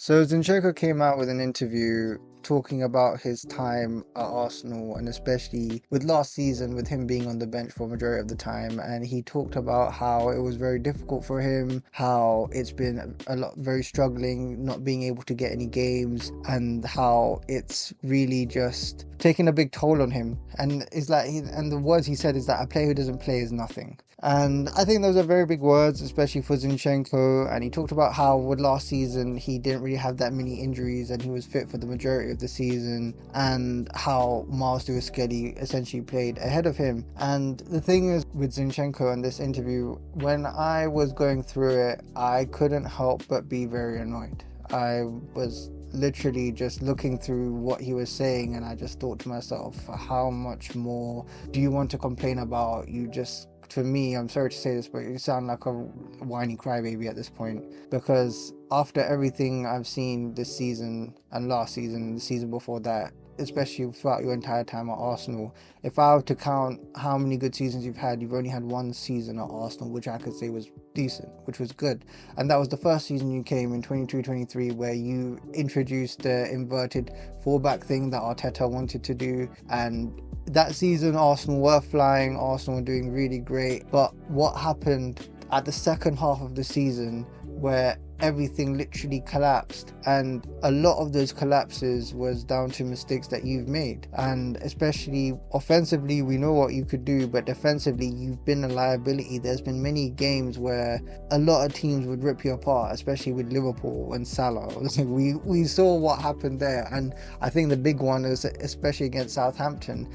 So Zinchenko came out with an interview talking about his time at Arsenal, and especially with last season with him being on the bench for a majority of the time. And he talked about how it was very difficult for him, how it's been a lot very struggling, not being able to get any games, and how it's really just taking a big toll on him. And it's like and the words he said is that a player who doesn't play is nothing. And I think those are very big words, especially for Zinchenko. And he talked about how with last season he didn't really have that many injuries and he was fit for the majority of the season, and how Miles Lewis-Skelly essentially played ahead of him. And the thing is with Zinchenko in this interview, when I was going through it, I couldn't help but be very annoyed. I was literally just looking through what he was saying, and I just thought to myself, how much more do you want to complain about? You just, for me, I'm sorry to say this, but you sound like a whiny crybaby at this point, because after everything I've seen this season and last season and the season before that, especially throughout your entire time at Arsenal, if I were to count how many good seasons you've had, you've only had one season at Arsenal, which I could say was decent, which was good. And that was the first season you came in 22-23, where you introduced the inverted fullback thing that Arteta wanted to do. And that season, Arsenal were flying, Arsenal were doing really great. But what happened at the second half of the season, where everything literally collapsed, and a lot of those collapses was down to mistakes that you've made. And especially offensively, we know what you could do, but defensively you've been a liability. There's been many games where a lot of teams would rip you apart, especially with Liverpool and Salah. We saw what happened there, and I think the big one is especially against Southampton,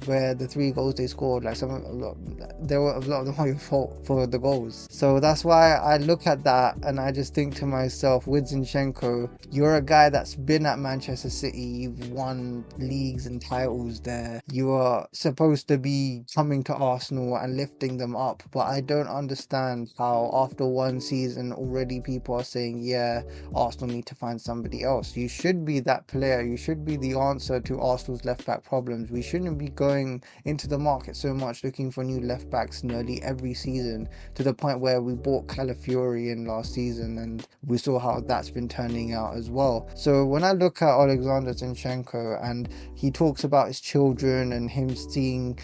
where the 3 goals they scored, like there were a lot of them were your fault for the goals. So that's why I look at that and I just think to myself, with Zinchenko, you're a guy that's been at Manchester City, you've won leagues and titles there, you are supposed to be coming to Arsenal and lifting them up. But I don't understand how after one season already people are saying, yeah, Arsenal need to find somebody else. You should be that player, you should be the answer to Arsenal's left back problems. We shouldn't be going into the market so much looking for new left backs nearly every season, to the point where we bought Calafiori in last season and we saw how that's been turning out as well. So when I look at Oleksandr Zinchenko and he talks about his children and him seeing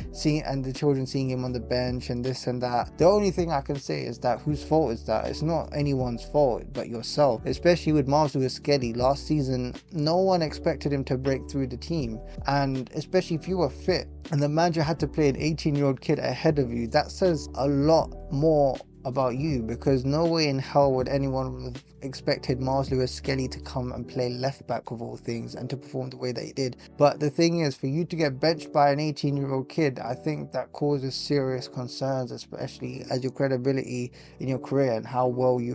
and the children seeing him on the bench and this and that, the only thing I can say is that whose fault is that? It's not anyone's fault but yourself. Especially with Miles Lewis-Skelly last season, no one expected him to break through the team, and especially if you were fit and the manager had to play an 18-year-old kid ahead of you, that says a lot more about you, because no way in hell would anyone have expected Miles Lewis-Skelly to come and play left back of all things and to perform the way that he did. But the thing is, for you to get benched by an 18-year-old kid, I think that causes serious concerns, especially as your credibility in your career and how well you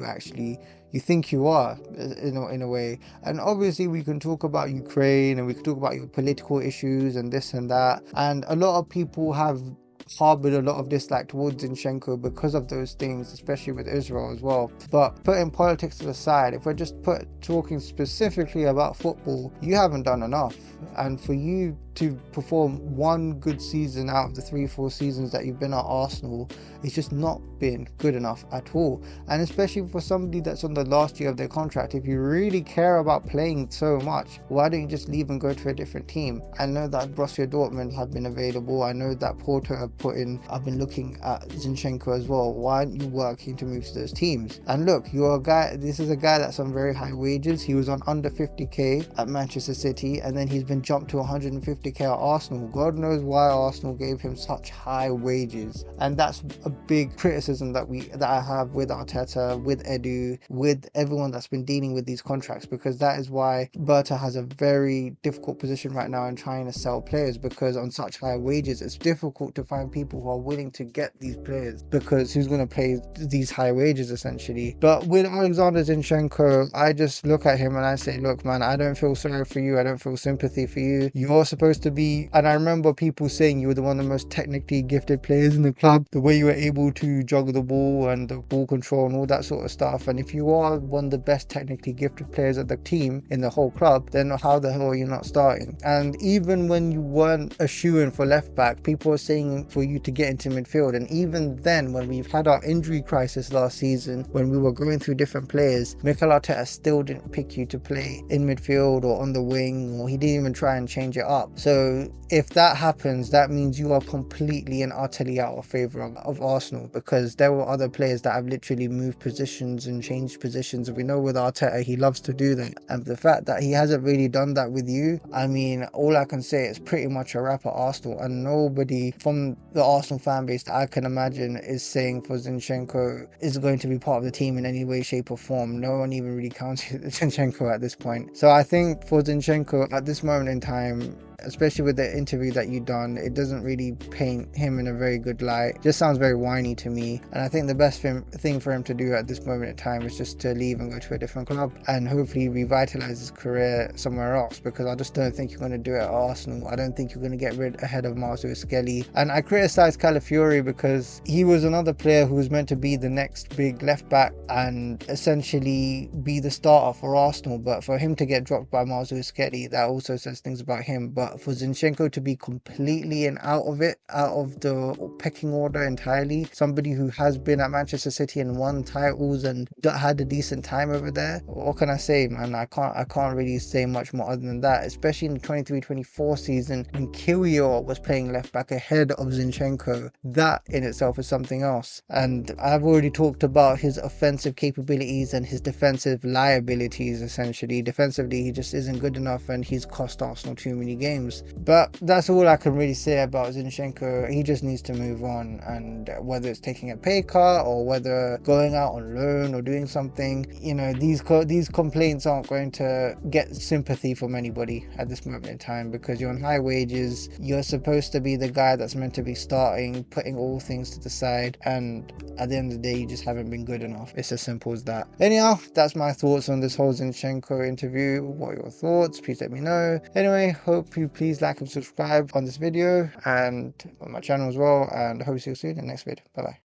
think you are in a way. And obviously we can talk about Ukraine and we can talk about your political issues and this and that, and a lot of people have harbored a lot of dislike towards Zinchenko because of those things, especially with Israel as well. But putting politics to the side, if we're just talking specifically about football, you haven't done enough. And for you to perform one good season out of the 3-4 seasons that you've been at Arsenal, it's just not been good enough at all. And especially for somebody that's on the last year of their contract, if you really care about playing so much, why don't you just leave and go to a different team? I know that Borussia Dortmund have been available, I know that Porto have I've been looking at Zinchenko as well. Why aren't you working to move to those teams? And look, this is a guy that's on very high wages. He was on under 50k at Manchester City, and then he's been jumped to 150k at Arsenal. God knows why Arsenal gave him such high wages, and that's a big criticism that I have with Arteta, with Edu, with everyone that's been dealing with these contracts, because that is why Berta has a very difficult position right now in trying to sell players, because on such high wages it's difficult to find people who are willing to get these players, because who's going to pay these high wages essentially. But with Oleksandr Zinchenko, I just look at him and I say, look man, I don't feel sorry for you, I don't feel sympathy for you. You're supposed supposed to be, and I remember people saying you were one of the most technically gifted players in the club, the way you were able to juggle the ball and the ball control and all that sort of stuff. And if you are one of the best technically gifted players at the team in the whole club, then how the hell are you not starting? And even when you weren't a shoo-in for left back, people were saying for you to get into midfield. And even then, when we've had our injury crisis last season, when we were going through different players, Mikel Arteta still didn't pick you to play in midfield or on the wing, or he didn't even try and change it up. So if that happens, that means you are completely and utterly out of favour of Arsenal, because there were other players that have literally moved positions and changed positions. And we know with Arteta, he loves to do that. And the fact that he hasn't really done that with you, I mean, all I can say is pretty much a wrap at Arsenal. And nobody from the Arsenal fan base that I can imagine is saying for Zinchenko is going to be part of the team in any way, shape or form. No one even really counts Zinchenko at this point. So I think for Zinchenko at this moment in time, especially with the interview that you done, it doesn't really paint him in a very good light. It just sounds very whiny to me. And I think the best thing for him to do at this moment in time is just to leave and go to a different club and hopefully revitalize his career somewhere else, because I just don't think you're going to do it at Arsenal. I don't think you're going to get rid ahead of Marcelo Skelly. And I criticized Calafiori because he was another player who was meant to be the next big left back and essentially be the starter for Arsenal. But for him to get dropped by Marcelo Skelly, that also says things about him. But for Zinchenko to be completely and out of the pecking order entirely, somebody who has been at Manchester City and won titles and had a decent time over there, what can I say, man? I can't really say much more other than that, especially in the 23-24 season when Kiwior was playing left back ahead of Zinchenko. That in itself is something else. And I've already talked about his offensive capabilities and his defensive liabilities. Essentially, defensively he just isn't good enough, and he's cost Arsenal too many games. But that's all I can really say about Zinchenko. He just needs to move on, and whether it's taking a pay cut or whether going out on loan or doing something, you know, these complaints aren't going to get sympathy from anybody at this moment in time, because you're on high wages. You're supposed to be the guy that's meant to be starting, putting all things to the side, and at the end of the day you just haven't been good enough. It's as simple as that. Anyhow, that's my thoughts on this whole Zinchenko interview. What are your thoughts? Please let me know. Anyway, hope you please like and subscribe on this video and on my channel as well, and I hope to see you soon in the next video. Bye bye.